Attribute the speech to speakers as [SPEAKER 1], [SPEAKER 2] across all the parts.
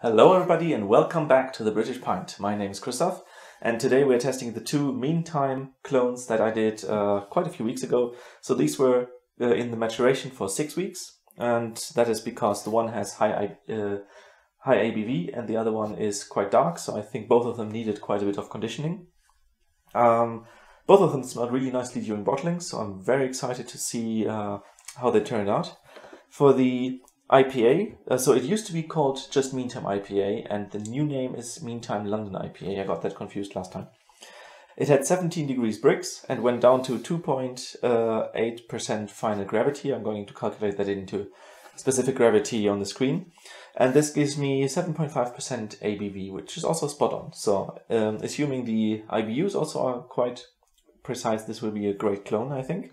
[SPEAKER 1] Hello everybody and welcome back to the British Pint. My name is Christoph and today we're testing the two Meantime clones that I did quite a few weeks ago. So these were in the maturation for 6 weeks, and that is because the one has high ABV and the other one is quite dark, so I think both of them needed quite a bit of conditioning. Both of them smelled really nicely during bottling, so I'm very excited to see how they turned out. For the IPA, so it used to be called just Meantime IPA, and the new name is Meantime London IPA. I got that confused last time. It had 17 degrees Brix and went down to 2.8% final gravity. I'm going to calculate that into specific gravity on the screen. And this gives me 7.5% ABV, which is also spot on. So assuming the IBUs also are quite precise, this will be a great clone, I think.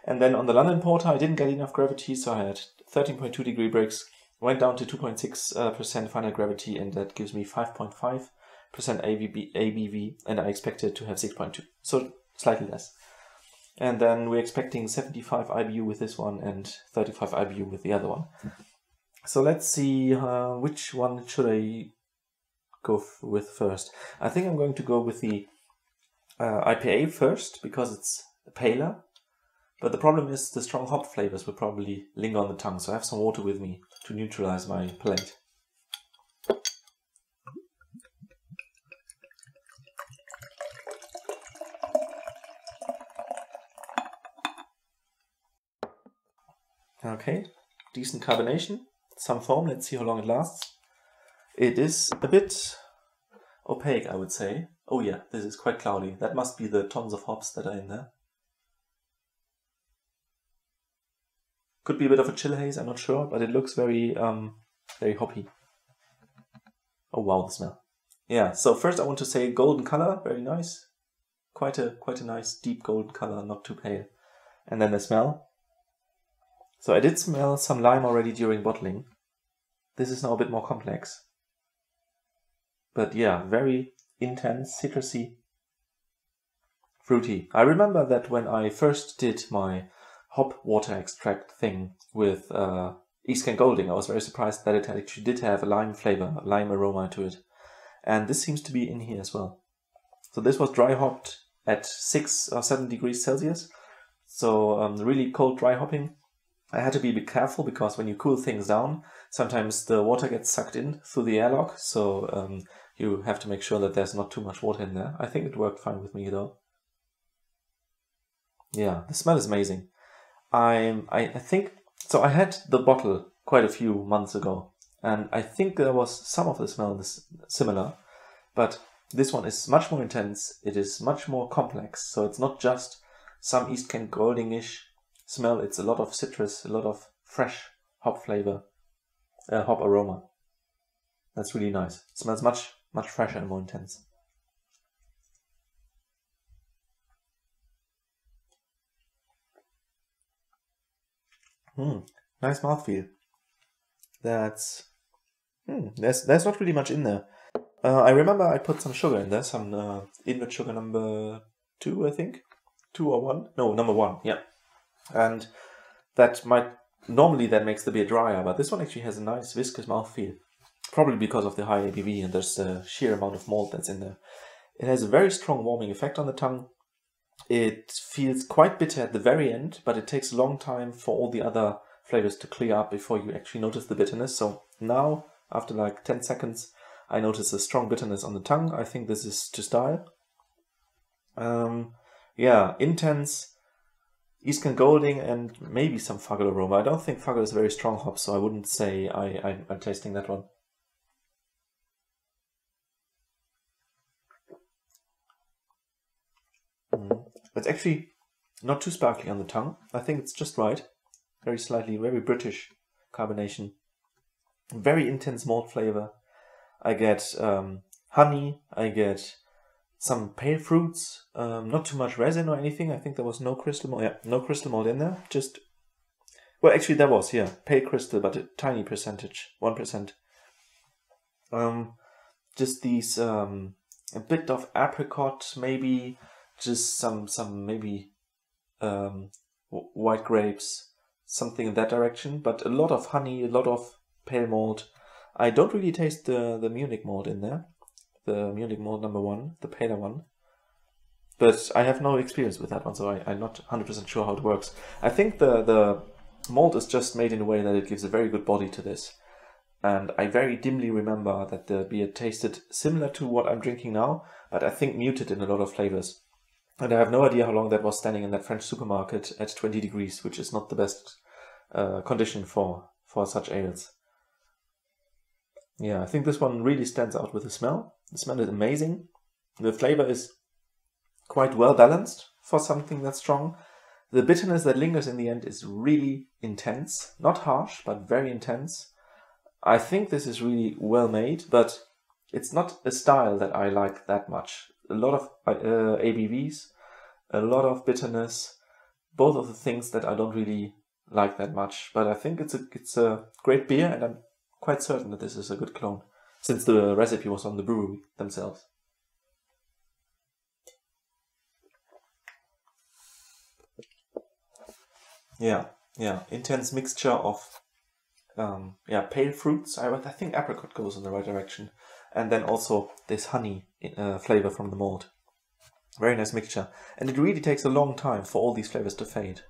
[SPEAKER 1] And then on the London Porter, I didn't get enough gravity, so I had 13.2 degree Brix, went down to 2.6% final gravity, and that gives me 5.5% ABV, and I expected to have 6.2, so slightly less. And then we're expecting 75 IBU with this one and 35 IBU with the other one. So let's see which one should I go with first. I think I'm going to go with the IPA first because it's paler. But the problem is the strong hop flavors will probably linger on the tongue, so I have some water with me to neutralize my palate. Okay, decent carbonation, some foam, let's see how long it lasts. It is a bit opaque, I would say. Oh yeah, this is quite cloudy. That must be the tons of hops that are in there. Could be a bit of a chill haze, I'm not sure, but it looks very hoppy. Oh wow, the smell. Yeah, so first I want to say golden color, very nice. Quite a nice deep golden color, not too pale. And then the smell. So I did smell some lime already during bottling. This is now a bit more complex. But yeah, very intense, citrusy, fruity. I remember that when I first did my hop water extract thing with East Kent Golding, I was very surprised that it actually did have a lime flavor, a lime aroma to it. And this seems to be in here as well. So this was dry hopped at 6 or 7 degrees Celsius. So really cold dry hopping. I had to be a bit careful because when you cool things down, sometimes the water gets sucked in through the airlock. So you have to make sure that there's not too much water in there. I think it worked fine with me though. Yeah, the smell is amazing. I think, so I had the bottle quite a few months ago, and I think there was some of the smell similar, but this one is much more intense, it is much more complex, so it's not just some East Kent Golding-ish smell, it's a lot of citrus, a lot of fresh hop flavor, hop aroma. That's really nice. It smells much fresher and more intense. Nice mouthfeel. There's not really much in there. I remember I put some sugar in there, some invert sugar number 2, I think. 2 or 1? No, number 1, yeah. And that normally that makes the beer drier, but this one actually has a nice viscous mouthfeel. Probably because of the high ABV and there's the sheer amount of malt that's in there. It has a very strong warming effect on the tongue. It feels quite bitter at the very end, but it takes a long time for all the other flavors to clear up before you actually notice the bitterness. So now, after like 10 seconds, I notice a strong bitterness on the tongue. I think this is to style. Yeah, intense East Kent Golding and maybe some Fuggle aroma. I don't think Fuggle is a very strong hop, so I wouldn't say I'm tasting that one. It's actually not too sparkly on the tongue. I think it's just right. Very slightly, very British carbonation. Very intense malt flavor. I get honey. I get some pale fruits. Not too much resin or anything. I think there was no crystal malt. Yeah, no crystal malt in there. Just, well, actually there was, yeah, pale crystal, but a tiny percentage, 1%. Just these a bit of apricot, maybe. Just some maybe white grapes, something in that direction, but a lot of honey, a lot of pale malt. I don't really taste the Munich malt in there. The Munich malt number 1, the paler one. But I have no experience with that one, so I'm not 100% sure how it works. I think the malt is just made in a way that it gives a very good body to this. And I very dimly remember that the beer tasted similar to what I'm drinking now, but I think muted in a lot of flavors. And I have no idea how long that was standing in that French supermarket at 20 degrees, which is not the best condition for such ales. Yeah, I think this one really stands out with the smell. The smell is amazing. The flavor is quite well balanced for something that's strong. The bitterness that lingers in the end is really intense. Not harsh, but very intense. I think this is really well made, but it's not a style that I like that much. A lot of ABVs, a lot of bitterness, both of the things that I don't really like that much. But I think it's a great beer, and I'm quite certain that this is a good clone, since the recipe was on the brewery themselves. Yeah, intense mixture of pale fruits. I think apricot goes in the right direction. And then also this honey flavor from the malt. Very nice mixture. And it really takes a long time for all these flavors to fade.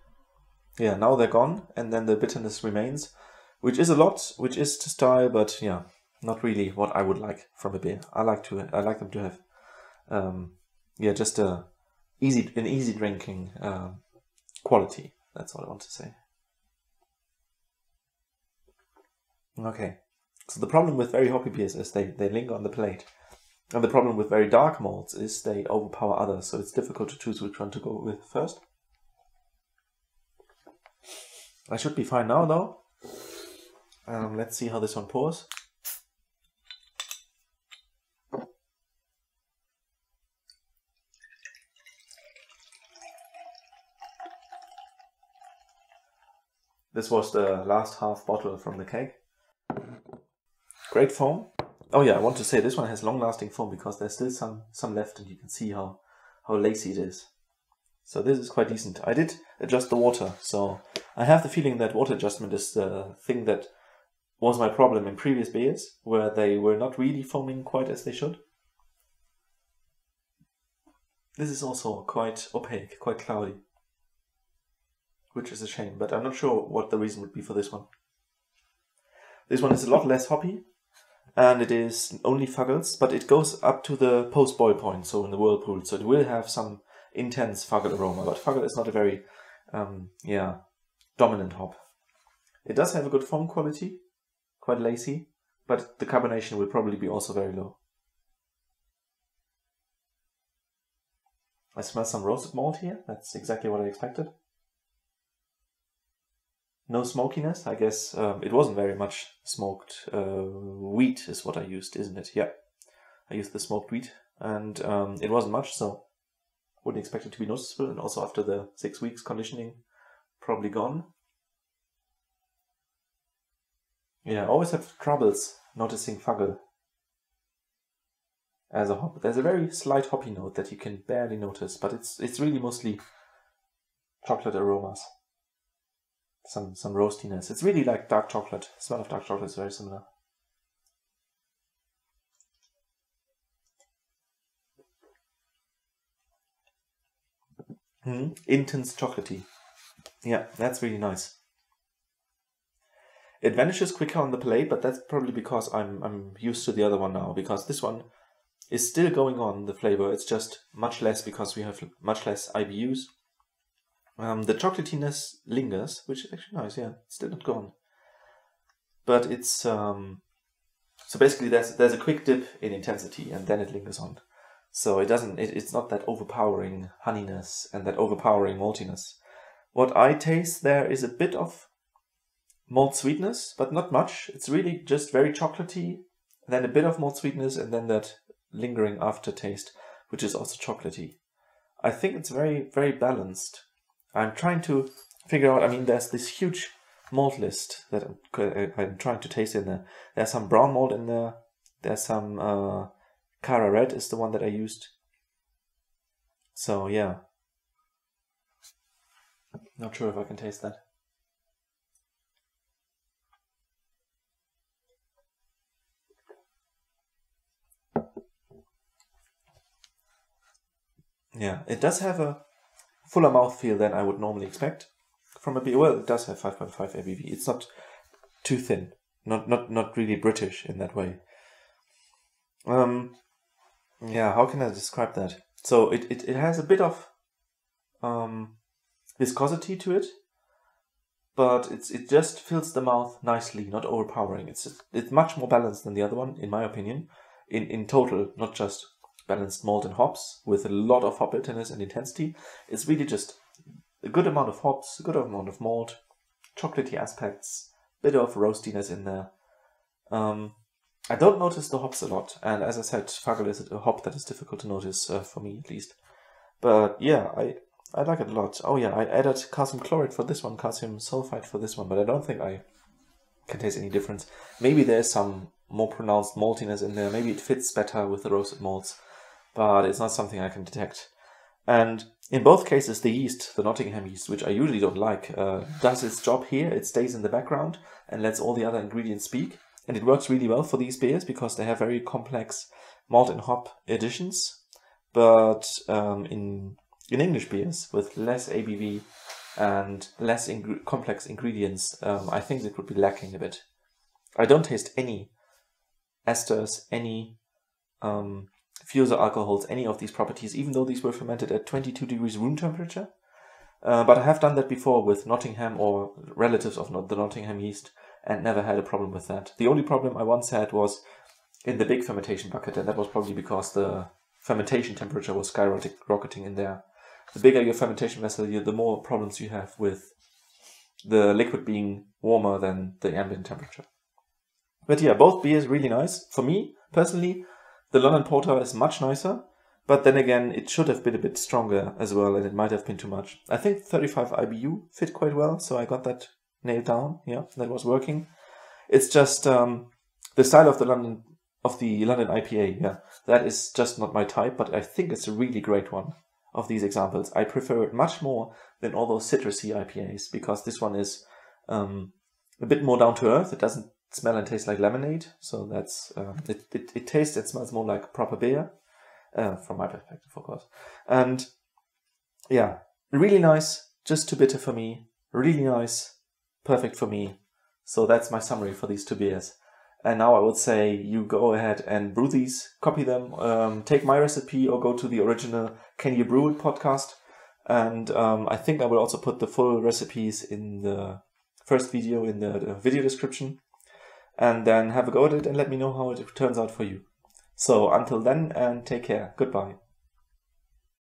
[SPEAKER 1] Yeah, now they're gone, and then the bitterness remains, which is a lot, which is to style, but yeah, not really what I would like from a beer. I like them to have, just an easy drinking quality. That's all I want to say. Okay, so the problem with very hoppy beers is they linger on the plate. And the problem with very dark malts is they overpower others, so it's difficult to choose which one to go with first. I should be fine now, though. Let's see how this one pours. This was the last half bottle from the keg. Great foam. Oh yeah, I want to say this one has long-lasting foam because there's still some left, and you can see how lacy it is. So this is quite decent. I did adjust the water, so I have the feeling that water adjustment is the thing that was my problem in previous beers, where they were not really foaming quite as they should. This is also quite opaque, quite cloudy, which is a shame, but I'm not sure what the reason would be for this one. This one is a lot less hoppy, and it is only Fuggles, but it goes up to the post-boil point, so in the whirlpool, so it will have some intense Fuggle aroma, but Fuggle is not a very, dominant hop. It does have a good foam quality, quite lacy, but the carbonation will probably be also very low. I smell some roasted malt here, that's exactly what I expected. No smokiness, I guess it wasn't very much smoked wheat is what I used, isn't it? Yeah, I used the smoked wheat, and it wasn't much, so wouldn't expect it to be noticeable, and also after the 6 weeks conditioning, probably gone. Yeah, I always have troubles noticing Fuggle as a hop. There's a very slight hoppy note that you can barely notice, but it's really mostly chocolate aromas. Some roastiness. It's really like dark chocolate. The smell of dark chocolate is very similar. Intense chocolatey. Yeah, that's really nice. It vanishes quicker on the palate, but that's probably because I'm used to the other one now, because this one is still going on, the flavor. It's just much less because we have much less IBUs. The chocolatiness lingers, which is actually nice, yeah. It's still not gone. But it's... so basically there's a quick dip in intensity, and then it lingers on. So it's not that overpowering honeyness and that overpowering maltiness. What I taste there is a bit of malt sweetness, but not much. It's really just very chocolatey, then a bit of malt sweetness, and then that lingering aftertaste, which is also chocolatey. I think it's very, very balanced. I'm trying to figure out, I mean, there's this huge malt list that I'm trying to taste in there. There's some brown malt in there. There's some Cara Red is the one that I used. So, yeah. Not sure if I can taste that. Yeah, it does have a fuller mouthfeel than I would normally expect from a beer. Well, it does have 5.5 ABV. It's not too thin. Not really British in that way. Yeah, how can I describe that? So it has a bit of viscosity to it, but it just fills the mouth nicely, not overpowering. It's much more balanced than the other one, in my opinion. In total, not just balanced malt and hops with a lot of hop bitterness and intensity. It's really just a good amount of hops, a good amount of malt, chocolatey aspects, bit of roastiness in there. I don't notice the hops a lot, and as I said, Fagel is a hop that is difficult to notice, for me at least. But yeah, I like it a lot. Oh yeah, I added calcium chloride for this one, calcium sulfide for this one, but I don't think I can taste any difference. Maybe there's some more pronounced maltiness in there, maybe it fits better with the roasted malts, but it's not something I can detect. And in both cases, the yeast, the Nottingham yeast, which I usually don't like, does its job here. It stays in the background and lets all the other ingredients speak. And it works really well for these beers because they have very complex malt and hop additions. But in English beers with less ABV and less complex ingredients, I think it would be lacking a bit. I don't taste any esters, any fusel alcohols, any of these properties, even though these were fermented at 22 degrees room temperature. But I have done that before with Nottingham or relatives of the Nottingham yeast and never had a problem with that. The only problem I once had was in the big fermentation bucket, and that was probably because the fermentation temperature was skyrocketing in there. The bigger your fermentation vessel, the more problems you have with the liquid being warmer than the ambient temperature. But yeah, both beers really nice. For me, personally, the London Porter is much nicer, but then again, it should have been a bit stronger as well, and it might have been too much. I think 35 IBU fit quite well, so I got that nailed down. Yeah, that was working. It's just the style of the London IPA. Yeah, that is just not my type, but I think it's a really great one of these examples. I prefer it much more than all those citrusy IPAs because this one is a bit more down to earth. It doesn't smell and taste like lemonade, so that's it tastes and smells more like proper beer, from my perspective, of course. And yeah, really nice, just too bitter for me. Really nice, perfect for me. So that's my summary for these two beers. And now I would say you go ahead and brew these, copy them, take my recipe or go to the original Can You Brew It podcast. And I think I will also put the full recipes in the first video in the video description. And then have a go at it and let me know how it turns out for you. So until then, and take care. Goodbye.